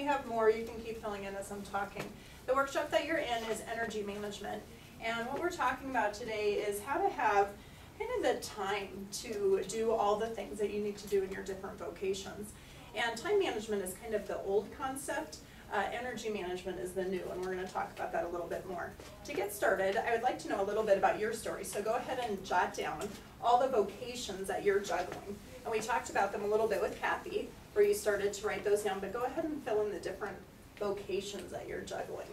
have more, you can keep filling in as I'm talking. The workshop that you're in is energy management. And what we're talking about today is how to have kind of the time to do all the things that you need to do in your different vocations. And time management is kind of the old concept. Energy management is the new, and we're going to talk about that a little bit more. To get started, I would like to know a little bit about your story. So go ahead and jot down all the vocations that you're juggling. And we talked about them a little bit with Kathy, where you started to write those down, but go ahead and fill in the different vocations that you're juggling.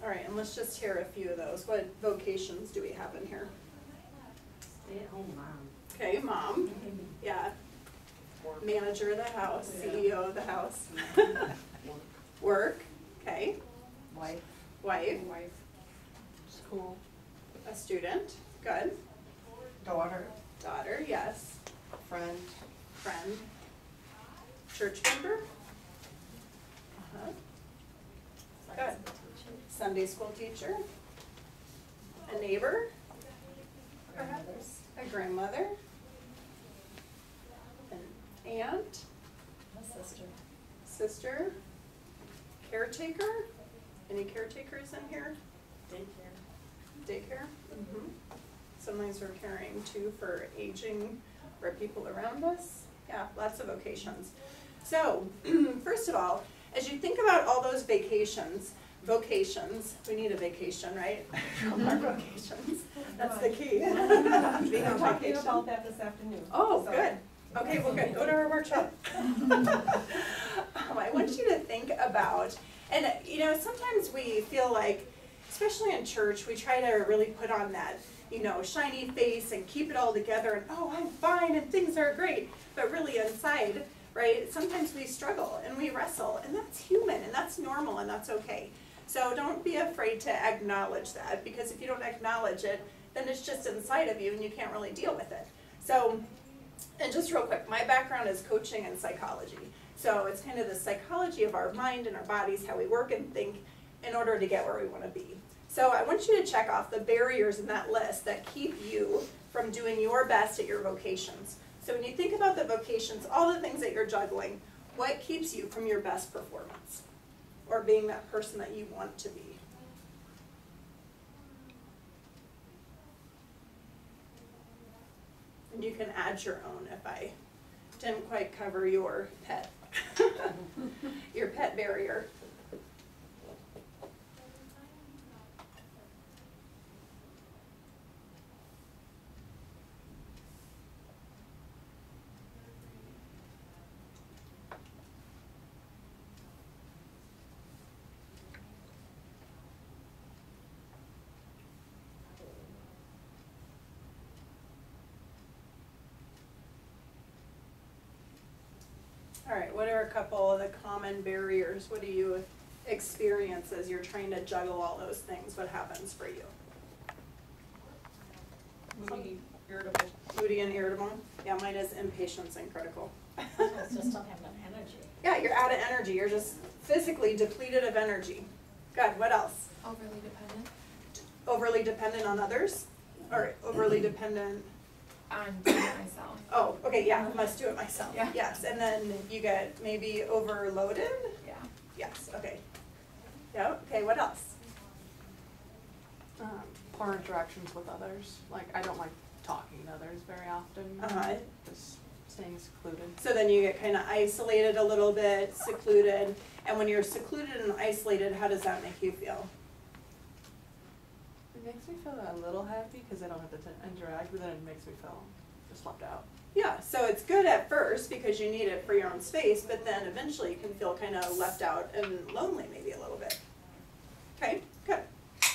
All right, and let's just hear a few of those. What vocations do we have in here? Stay-at-home mom. Okay, mom. Yeah. Manager of the house, CEO of the house. Work. Okay. Wife. Wife. School. A student. Good. Daughter. Daughter, yes. Friend. Friend. Church member. Good. Sunday school teacher. A neighbor. Perhaps. A grandmother. An aunt. A sister. Sister. Caretaker. Any caretakers in here? Daycare. Daycare. Mm-hmm. Sometimes we're caring too for aging or people around us. Yeah, lots of vocations. So, first of all, as you think about all those vocations, we need a vacation, right? From our vocations. That's the key. Being on Talking vacation. about that this afternoon. Oh, So- good. Okay, well, good. Go to our workshop. I want you to think about, and you know, sometimes we feel like, especially in church, we try to really put on that, you know, shiny face and keep it all together and, oh, I'm fine and things are great. But really inside, right, sometimes we struggle and we wrestle, and that's human and that's normal and that's okay. So don't be afraid to acknowledge that, because if you don't acknowledge it, then it's just inside of you and you can't really deal with it. So, and just real quick, my background is coaching and psychology. So it's kind of the psychology of our mind and our bodies, how we work and think in order to get where we want to be. So I want you to check off the barriers in that list that keep you from doing your best at your vocations. So when you think about the vocations, all the things that you're juggling, what keeps you from your best performance or being that person that you want to be? And you can add your own if I didn't quite cover your pet, your pet barrier. All right, what are a couple of the common barriers? What do you experience as you're trying to juggle all those things? What happens for you? Moody, irritable. Moody and irritable? Yeah, mine is impatience and critical. Sometimes just don't have enough energy. Yeah, you're out of energy. You're just physically depleted of energy. Good, what else? Overly dependent Overly dependent on others? Or overly dependent? on doing it myself. Oh, okay, yeah, must do it myself. Yeah. Yes, and then you get maybe overloaded? Yeah. Yes, okay. Yeah, okay, what else? Poor interactions with others. Like, I don't like talking to others very often. Uh-huh. Just staying secluded. So then you get kind of isolated a little bit, secluded. And when you're secluded and isolated, how does that make you feel? It makes me feel a little happy because I don't have to interact, but then it makes me feel just left out. Yeah, so it's good at first because you need it for your own space, but then eventually you can feel kind of left out and lonely maybe a little bit. Okay, good.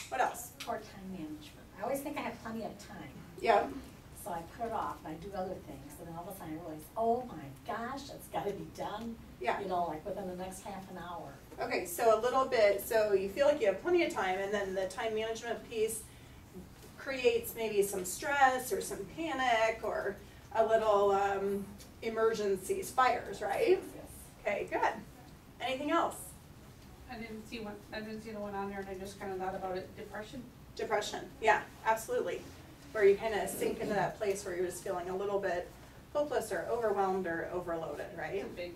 What else? Poor time management. I always think I have plenty of time. Yeah. So I put it off and I do other things, and then all of a sudden I realize, oh my gosh, it's gotta be done. Yeah. You know, like within the next half an hour. Okay, so a little bit, so you feel like you have plenty of time, and then the time management piece creates maybe some stress or some panic or a little emergencies, fires, right? Yes. Okay, good. Anything else? I I didn't see the one on there, and I just kinda thought about it, depression. Depression, yeah, absolutely. Where you kind of sink into that place where you're just feeling a little bit hopeless or overwhelmed or overloaded, right? It's a big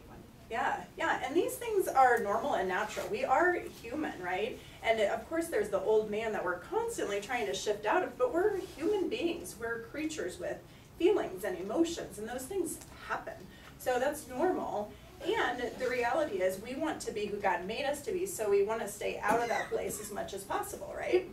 one. Yeah, and these things are normal and natural. We are human, right? And of course there's the old man that we're constantly trying to shift out of, but we're human beings. We're creatures with feelings and emotions, and those things happen. So that's normal. And the reality is we want to be who God made us to be, so we want to stay out of that place as much as possible, right?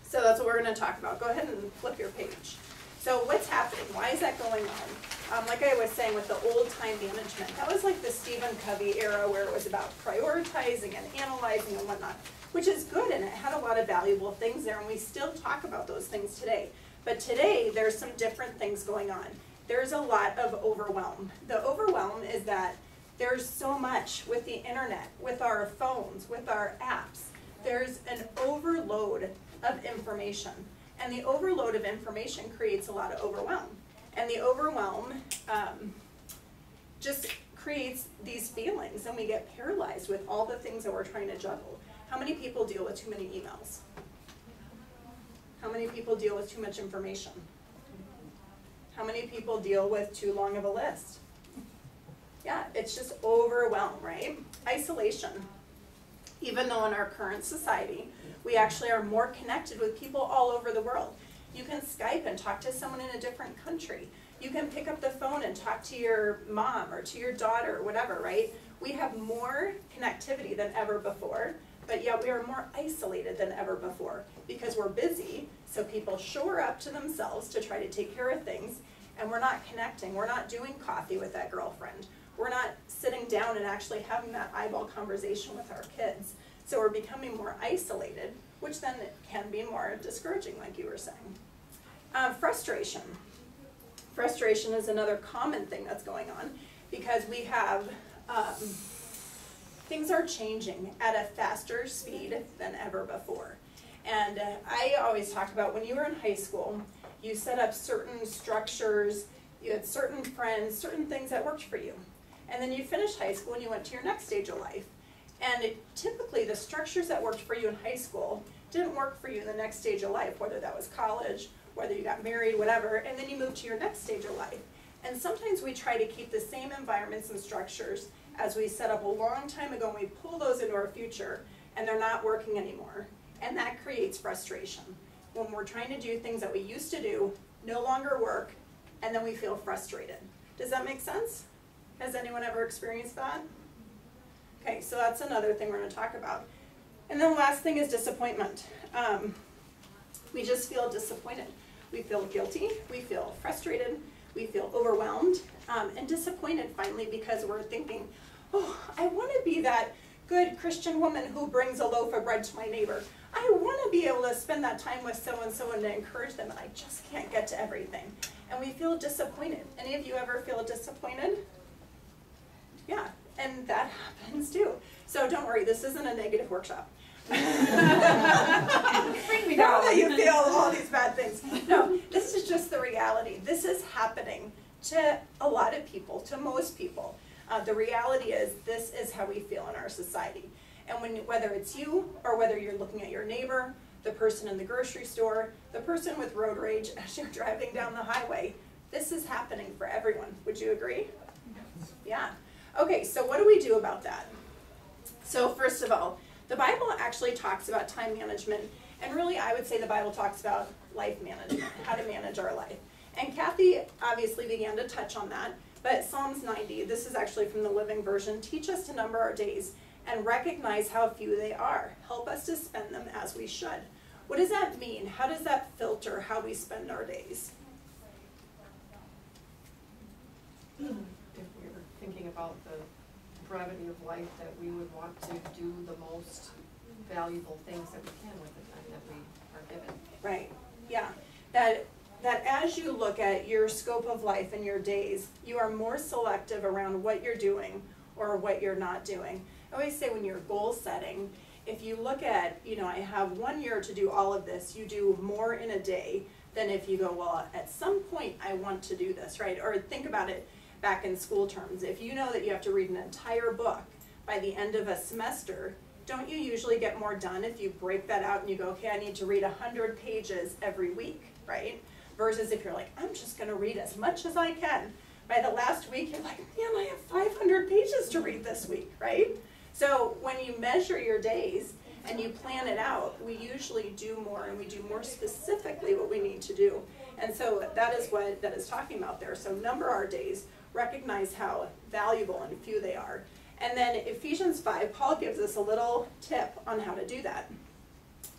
So that's what we're going to talk about. Go ahead and flip your page. So what's happening? Why is that going on? Like I was saying with the old time management, that was like the Stephen Covey era where it was about prioritizing and analyzing and whatnot, which is good, and it had a lot of valuable things there, and we still talk about those things today. But today, there's some different things going on. There's a lot of overwhelm. The overwhelm is that there's so much with the internet, with our phones, with our apps. There's an overload of information. And the overload of information creates a lot of overwhelm. And the overwhelm just creates these feelings, and we get paralyzed with all the things that we're trying to juggle. How many people deal with too many emails? How many people deal with too much information? How many people deal with too long of a list? Yeah, it's just overwhelm, right? Isolation. Even though in our current society, we actually are more connected with people all over the world. You can Skype and talk to someone in a different country. You can pick up the phone and talk to your mom or to your daughter or whatever, right? We have more connectivity than ever before, but yet we are more isolated than ever before because we're busy, so people shore up to themselves to try to take care of things, and we're not connecting. We're not doing coffee with that girlfriend. We're not sitting down and actually having that eyeball conversation with our kids. So we're becoming more isolated, which then can be more discouraging, like you were saying. Frustration. Frustration is another common thing that's going on because we have, things are changing at a faster speed than ever before. And I always talk about when you were in high school, you set up certain structures, you had certain friends, certain things that worked for you. And then you finished high school and you went to your next stage of life. And typically the structures that worked for you in high school didn't work for you in the next stage of life, whether that was college, whether you got married, whatever, and then you moved to your next stage of life. And sometimes we try to keep the same environments and structures as we set up a long time ago, and we pull those into our future, and they're not working anymore. And that creates frustration. When we're trying to do things that we used to do, no longer work, and then we feel frustrated. Does that make sense? Has anyone ever experienced that? Okay, so that's another thing we're going to talk about. And then the last thing is disappointment. We just feel disappointed. We feel guilty, we feel frustrated, we feel overwhelmed, and disappointed finally because we're thinking, oh, I want to be that good Christian woman who brings a loaf of bread to my neighbor. I want to be able to spend that time with so-and-so and to encourage them, and I just can't get to everything. And we feel disappointed. Any of you ever feel disappointed? Yeah, and that happens too. So don't worry, this isn't a negative workshop. Bring me Now down. that you feel all these bad things. No, this is just the reality. This is happening to a lot of people, to most people. The reality is this is how we feel in our society. And whether it's you or whether you're looking at your neighbor, the person in the grocery store, the person with road rage as you're driving down the highway, this is happening for everyone. Would you agree? Yeah. Okay, so what do we do about that? So first of all, the Bible actually talks about time management, and really I would say the Bible talks about life management, how to manage our life. And Kathy obviously began to touch on that, but Psalms 90, this is actually from the Living Version, teach us to number our days and recognize how few they are. Help us to spend them as we should. What does that mean? How does that filter how we spend our days? If we were thinking about the brevity of life, that we would want to do the most valuable things that we can with the time that we are given. Right, yeah. That as you look at your scope of life and your days, you are more selective around what you're doing or what you're not doing. I always say when you're goal setting, if you look at, I have 1 year to do all of this, you do more in a day than if you go, well, at some point I want to do this, right? Or think about it back in school terms. If you know that you have to read an entire book by the end of a semester, don't you usually get more done if you break that out and you go, okay, I need to read 100 pages every week, right? Versus if you're like, I'm just gonna read as much as I can. By the last week, you're like, man, I have 500 pages to read this week, right? So when you measure your days and you plan it out, we usually do more, and we do more specifically what we need to do. And so that is what that is talking about there. So number our days, recognize how valuable and few they are. And then Ephesians 5, Paul gives us a little tip on how to do that.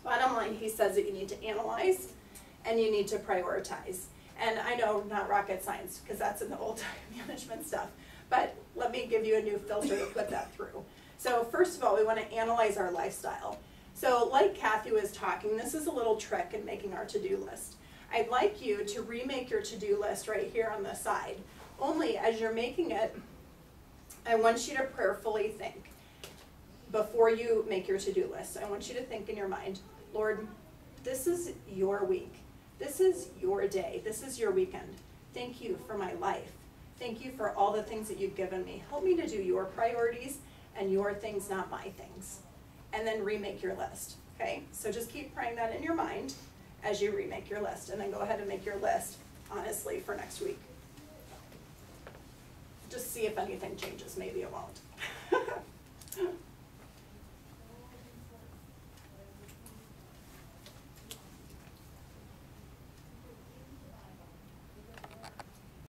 Bottom line, he says that you need to analyze and you need to prioritize. And I know, not rocket science, because that's in the old time management stuff, but let me give you a new filter to put that through. So first of all, we want to analyze our lifestyle. So like Kathy was talking, this is a little trick in making our to-do list. I'd like you to remake your to-do list right here on the side. Only as you're making it, I want you to prayerfully think before you make your to-do list. I want you to think in your mind, Lord, this is your week. This is your day. This is your weekend. Thank you for my life. Thank you for all the things that you've given me. Help me to do your priorities and your things, not my things. And then remake your list, okay? So just keep praying that in your mind as you remake your list. And then go ahead and make your list, honestly, for next week. Just see if anything changes. Maybe it won't.